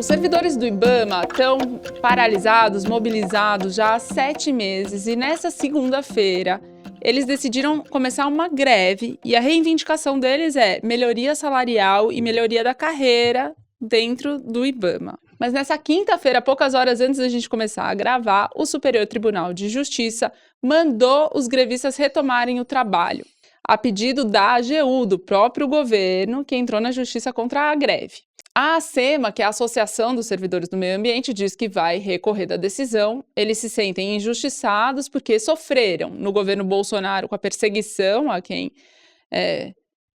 Os servidores do IBAMA estão paralisados, mobilizados já há 7 meses e nessa segunda-feira eles decidiram começar uma greve e a reivindicação deles é melhoria salarial e melhoria da carreira dentro do IBAMA. Mas nessa quinta-feira, poucas horas antes da gente começar a gravar, o Superior Tribunal de Justiça mandou os grevistas retomarem o trabalho, a pedido da AGU, do próprio governo, que entrou na justiça contra a greve. A ACEMA, que é a Associação dos Servidores do Meio Ambiente, diz que vai recorrer da decisão. Eles se sentem injustiçados porque sofreram no governo Bolsonaro com a perseguição a quem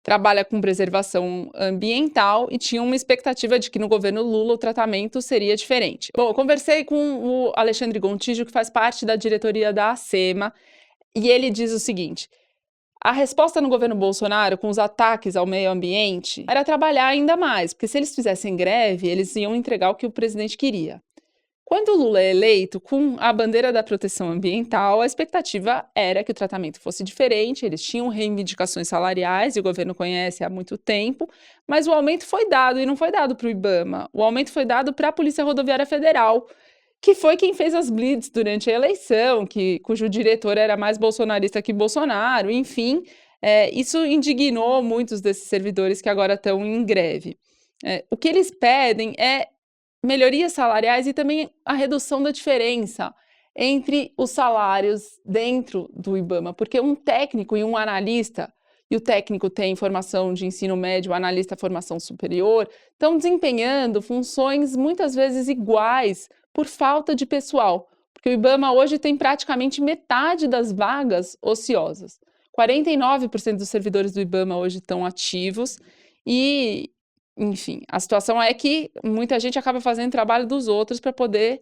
trabalha com preservação ambiental e tinham uma expectativa de que no governo Lula o tratamento seria diferente. Bom, eu conversei com o Alexandre Gontijo, que faz parte da diretoria da ACEMA, e ele diz o seguinte: a resposta no governo Bolsonaro com os ataques ao meio ambiente era trabalhar ainda mais, porque se eles fizessem greve, eles iam entregar o que o presidente queria. Quando o Lula é eleito com a bandeira da proteção ambiental, a expectativa era que o tratamento fosse diferente, eles tinham reivindicações salariais, e o governo conhece há muito tempo, mas o aumento foi dado, e não foi dado para o IBAMA, o aumento foi dado para a Polícia Rodoviária Federal, que foi quem fez as blitz durante a eleição, cujo diretor era mais bolsonarista que Bolsonaro, enfim, isso indignou muitos desses servidores que agora estão em greve. O que eles pedem é melhorias salariais e também a redução da diferença entre os salários dentro do IBAMA, porque um técnico e um analista, e o técnico tem formação de ensino médio, o analista formação superior, estão desempenhando funções muitas vezes iguais por falta de pessoal, porque o IBAMA hoje tem praticamente metade das vagas ociosas. 49% dos servidores do IBAMA hoje estão ativos e, enfim, a situação é que muita gente acaba fazendo trabalho dos outros para poder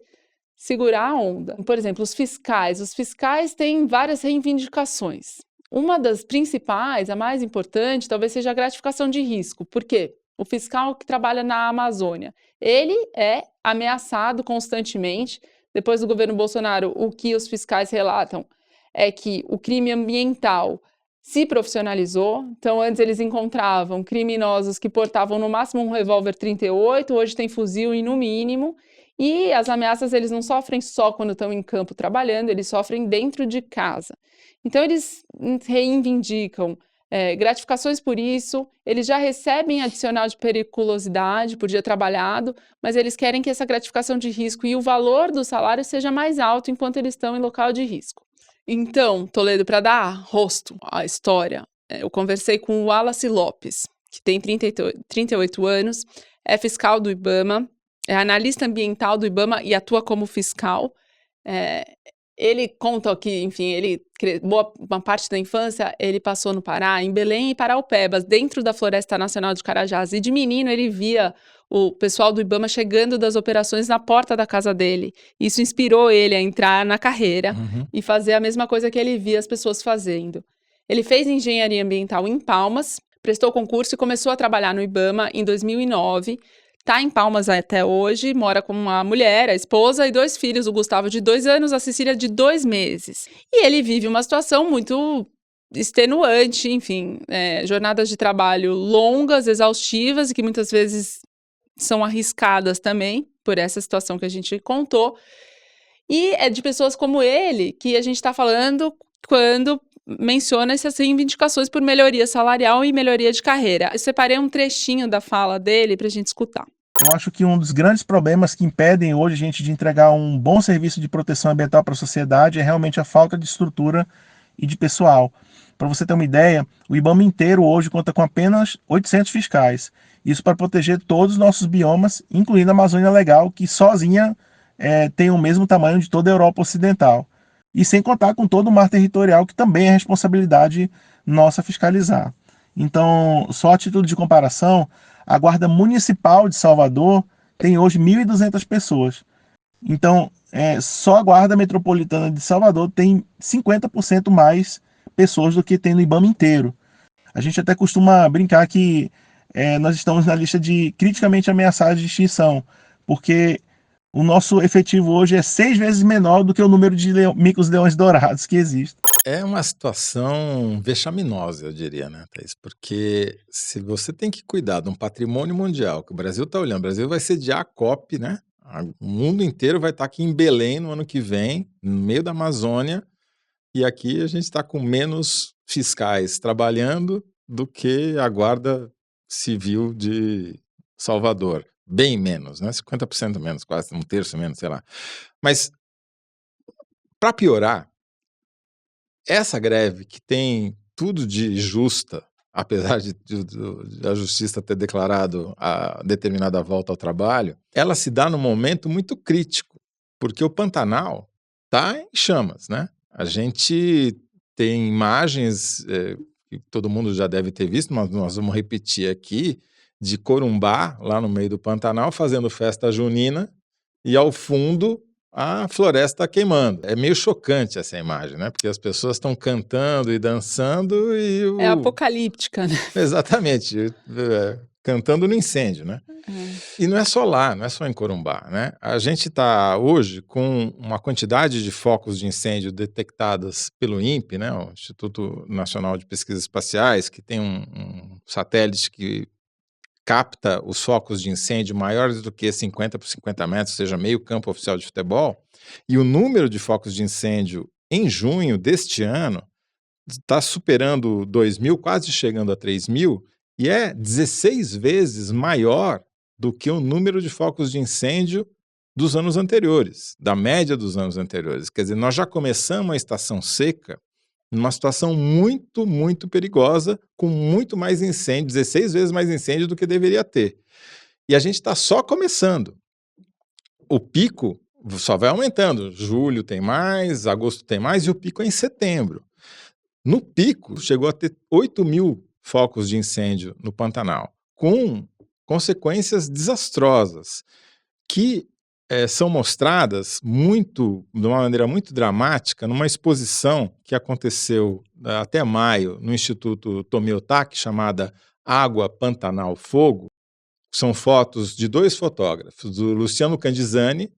segurar a onda. Por exemplo, os fiscais têm várias reivindicações. Uma das principais, a mais importante, talvez seja a gratificação de risco. Por quê? O fiscal que trabalha na Amazônia, ele é ameaçado constantemente. Depois do governo Bolsonaro, o que os fiscais relatam é que o crime ambiental se profissionalizou. Então, antes eles encontravam criminosos que portavam no máximo um revólver 38, hoje tem fuzil e no mínimo. E as ameaças eles não sofrem só quando estão em campo trabalhando, eles sofrem dentro de casa. Então, eles reivindicam gratificações por isso, eles já recebem adicional de periculosidade por dia trabalhado, mas eles querem que essa gratificação de risco e o valor do salário seja mais alto enquanto eles estão em local de risco. Então, Toledo, para dar rosto à história, eu conversei com o Wallace Lopes, que tem 38 anos, é fiscal do IBAMA, é analista ambiental do IBAMA e atua como fiscal. Ele conta que, enfim, uma parte da infância ele passou no Pará, em Belém e Paraupebas, dentro da Floresta Nacional de Carajás. E de menino ele via o pessoal do IBAMA chegando das operações na porta da casa dele. Isso inspirou ele a entrar na carreira e fazer a mesma coisa que ele via as pessoas fazendo. Ele fez engenharia ambiental em Palmas, prestou concurso e começou a trabalhar no IBAMA em 2009. Está em Palmas até hoje, mora com uma mulher, a esposa e 2 filhos, o Gustavo de 2 anos, a Cecília de 2 meses. E ele vive uma situação muito extenuante, enfim, jornadas de trabalho longas, exaustivas e que muitas vezes são arriscadas também por essa situação que a gente contou. E é de pessoas como ele que a gente está falando quando menciona essas reivindicações por melhoria salarial e melhoria de carreira. Eu separei um trechinho da fala dele para a gente escutar. Eu acho que um dos grandes problemas que impedem hoje a gente de entregar um bom serviço de proteção ambiental para a sociedade é realmente a falta de estrutura e de pessoal. Para você ter uma ideia, o IBAMA inteiro hoje conta com apenas 800 fiscais. Isso para proteger todos os nossos biomas, incluindo a Amazônia Legal, que sozinha tem o mesmo tamanho de toda a Europa Ocidental. E sem contar com todo o mar territorial, que também é responsabilidade nossa fiscalizar. Então, só a título de comparação, a Guarda Municipal de Salvador tem hoje 1.200 pessoas. Então, só a Guarda Metropolitana de Salvador tem 50% mais pessoas do que tem no IBAMA inteiro. A gente até costuma brincar que nós estamos na lista de criticamente ameaçados de extinção, porque o nosso efetivo hoje é 6 vezes menor do que o número de micos-leões dourados que existe. É uma situação vexaminosa, eu diria, né, Thaís? Porque se você tem que cuidar de um patrimônio mundial, que o Brasil está olhando, o Brasil vai sediar a COP, né? O mundo inteiro vai estar aqui em Belém no ano que vem, no meio da Amazônia, e aqui a gente está com menos fiscais trabalhando do que a Guarda Civil de Salvador. Bem menos, né? 50% menos, quase um terço menos, sei lá. Mas, para piorar, essa greve que tem tudo de justa, apesar da justiça ter declarado a determinada volta ao trabalho, ela se dá num momento muito crítico, porque o Pantanal está em chamas, né? A gente tem imagens que todo mundo já deve ter visto, mas nós vamos repetir aqui, de Corumbá, lá no meio do Pantanal, fazendo festa junina, e ao fundo a floresta queimando. É meio chocante essa imagem, né? Porque as pessoas estão cantando e dançando e É apocalíptica, né? Exatamente, cantando no incêndio, né? E não é só lá, não é só em Corumbá, né? A gente está hoje com uma quantidade de focos de incêndio detectadas pelo INPE, né? O Instituto Nacional de Pesquisas Espaciais, que tem um satélite que capta os focos de incêndio maiores do que 50 por 50 metros, ou seja, meio campo oficial de futebol, e o número de focos de incêndio em junho deste ano está superando 2.000, quase chegando a 3.000, e é 16 vezes maior do que o número de focos de incêndio dos anos anteriores, da média dos anos anteriores. Quer dizer, nós já começamos a estação seca numa situação muito, muito perigosa, com muito mais incêndio, 16 vezes mais incêndio do que deveria ter. E a gente está só começando. O pico só vai aumentando. Julho tem mais, agosto tem mais, e o pico é em setembro. No pico, chegou a ter 8.000 focos de incêndio no Pantanal, com consequências desastrosas, que são mostradas de uma maneira muito dramática numa exposição que aconteceu até maio no Instituto Tomio Otaki, chamada Água, Pantanal, Fogo. São fotos de 2 fotógrafos, do Luciano Candizani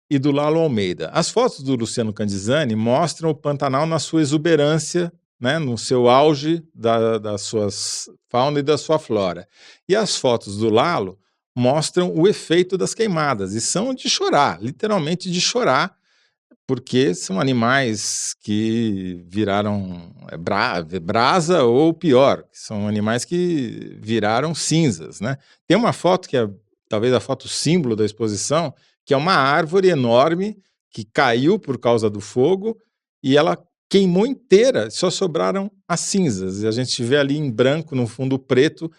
e do Lalo Almeida. As fotos do Luciano Candizani mostram o Pantanal na sua exuberância, né, no seu auge da sua fauna e da sua flora. E as fotos do Lalo mostram o efeito das queimadas, e são de chorar, literalmente de chorar, porque são animais que viraram brasa ou pior, são animais que viraram cinzas, né? Tem uma foto que é talvez a foto símbolo da exposição, que é uma árvore enorme que caiu por causa do fogo e ela queimou inteira, só sobraram as cinzas, e a gente vê ali em branco, no fundo preto,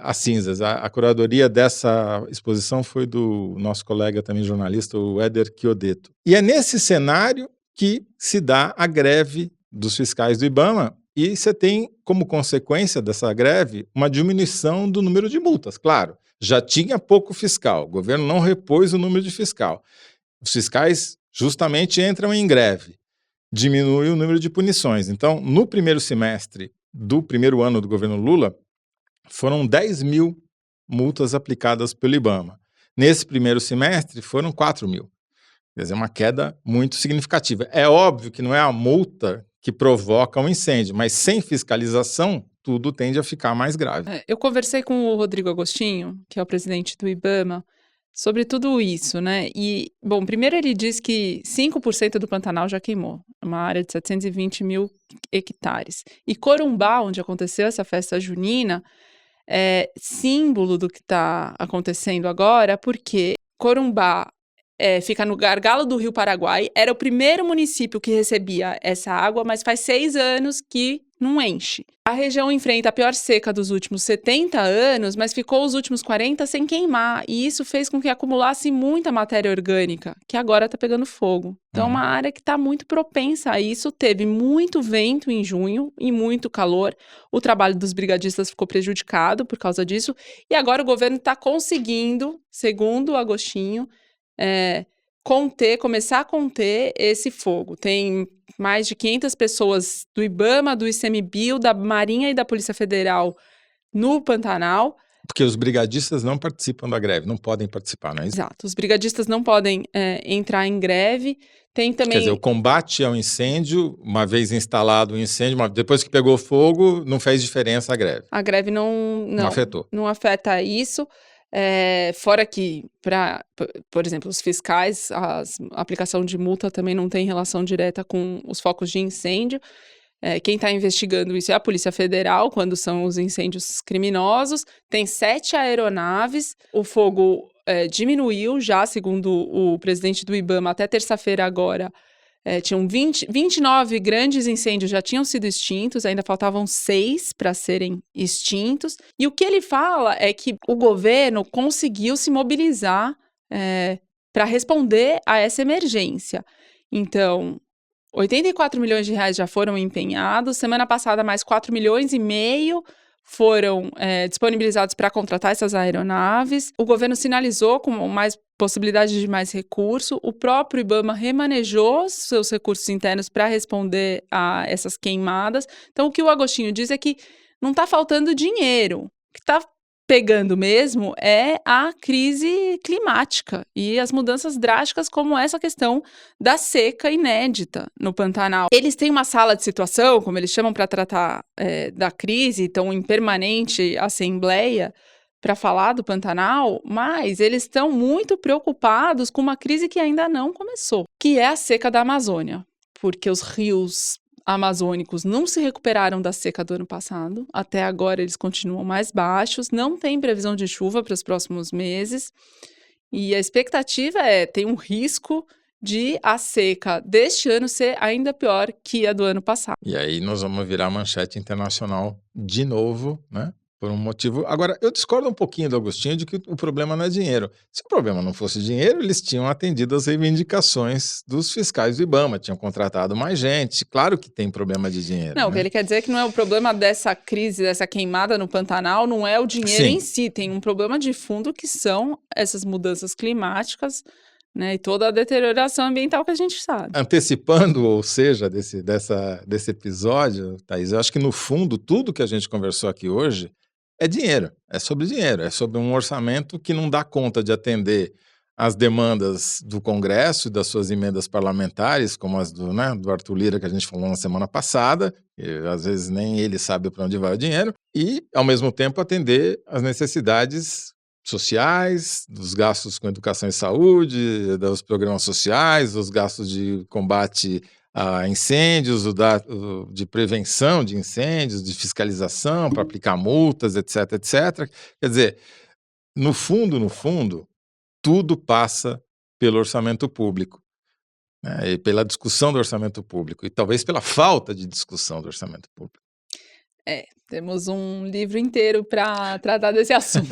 as cinzas. A curadoria dessa exposição foi do nosso colega também jornalista, o Éder Chiodeto. E é nesse cenário que se dá a greve dos fiscais do IBAMA, e você tem como consequência dessa greve uma diminuição do número de multas. Claro, já tinha pouco fiscal, o governo não repôs o número de fiscal. Os fiscais justamente entram em greve, diminui o número de punições. Então, no primeiro semestre do primeiro ano do governo Lula, foram 10.000 multas aplicadas pelo IBAMA. Nesse primeiro semestre, foram 4.000. Quer dizer, uma queda muito significativa. É óbvio que não é a multa que provoca um incêndio, mas sem fiscalização, tudo tende a ficar mais grave. Eu conversei com o Rodrigo Agostinho, que é o presidente do IBAMA, sobre tudo isso, né? E, bom, primeiro ele diz que 5% do Pantanal já queimou, uma área de 720 mil hectares. E Corumbá, onde aconteceu essa festa junina, é símbolo do que está acontecendo agora, porque Corumbá fica no gargalo do Rio Paraguai, era o primeiro município que recebia essa água, mas faz 6 anos que não enche. A região enfrenta a pior seca dos últimos 70 anos, mas ficou os últimos 40 sem queimar, e isso fez com que acumulasse muita matéria orgânica, que agora está pegando fogo. Então, é uma área que está muito propensa a isso, teve muito vento em junho e muito calor, o trabalho dos brigadistas ficou prejudicado por causa disso, e agora o governo está conseguindo, segundo o Agostinho, começar a conter esse fogo. Tem mais de 500 pessoas do IBAMA, do ICMBio, da Marinha e da Polícia Federal no Pantanal, Porque os brigadistas não participam da greve, não podem participar, não é isso? Exato. Os brigadistas não podem entrar em greve. Tem também... Quer dizer, o combate ao incêndio, uma vez instalado o incêndio, depois que pegou fogo, não fez diferença a greve. A greve não afetou. Não afeta isso. Fora que, por exemplo, os fiscais, a aplicação de multa também não tem relação direta com os focos de incêndio. Quem está investigando isso é a Polícia Federal, quando são os incêndios criminosos. Tem 7 aeronaves. O fogo diminuiu já, segundo o presidente do IBAMA, até terça-feira agora. Tinham 29 grandes incêndios já tinham sido extintos, ainda faltavam 6 para serem extintos. E o que ele fala é que o governo conseguiu se mobilizar para responder a essa emergência. Então, 84 milhões de reais já foram empenhados. Semana passada, mais 4,5 milhões foram disponibilizados para contratar essas aeronaves. O governo sinalizou com mais possibilidade de mais recurso. O próprio IBAMA remanejou seus recursos internos para responder a essas queimadas. Então, o que o Agostinho diz é que não está faltando dinheiro. O que está pegando mesmo é a crise climática e as mudanças drásticas, como essa questão da seca inédita no Pantanal. Eles têm uma sala de situação, como eles chamam, para tratar da crise, estão em permanente assembleia para falar do Pantanal, mas eles estão muito preocupados com uma crise que ainda não começou, que é a seca da Amazônia, porque os rios amazônicos não se recuperaram da seca do ano passado, até agora eles continuam mais baixos, não tem previsão de chuva para os próximos meses, e a expectativa tem um risco de a seca deste ano ser ainda pior que a do ano passado. E aí nós vamos virar manchete internacional de novo, né? Por um motivo... Agora, eu discordo um pouquinho do Agostinho de que o problema não é dinheiro. Se o problema não fosse dinheiro, eles tinham atendido as reivindicações dos fiscais do IBAMA, tinham contratado mais gente. Claro que tem problema de dinheiro. Não, né? O que ele quer dizer é que não é o problema dessa crise, dessa queimada no Pantanal, não é o dinheiro em si. Tem um problema de fundo que são essas mudanças climáticas, né, e toda a deterioração ambiental que a gente sabe. Antecipando, ou seja, desse episódio, Thaís, eu acho que no fundo, tudo que a gente conversou aqui hoje é dinheiro, é sobre um orçamento que não dá conta de atender as demandas do Congresso e das suas emendas parlamentares, como as do Arthur Lira, que a gente falou na semana passada, e às vezes nem ele sabe para onde vai o dinheiro, e, ao mesmo tempo, atender as necessidades sociais, dos gastos com educação e saúde, dos programas sociais, dos gastos de combate a incêndios, de prevenção de incêndios, de fiscalização para aplicar multas, etc, etc. Quer dizer, no fundo, tudo passa pelo orçamento público, né, e pela discussão do orçamento público, e talvez pela falta de discussão do orçamento público. Temos um livro inteiro para tratar desse assunto.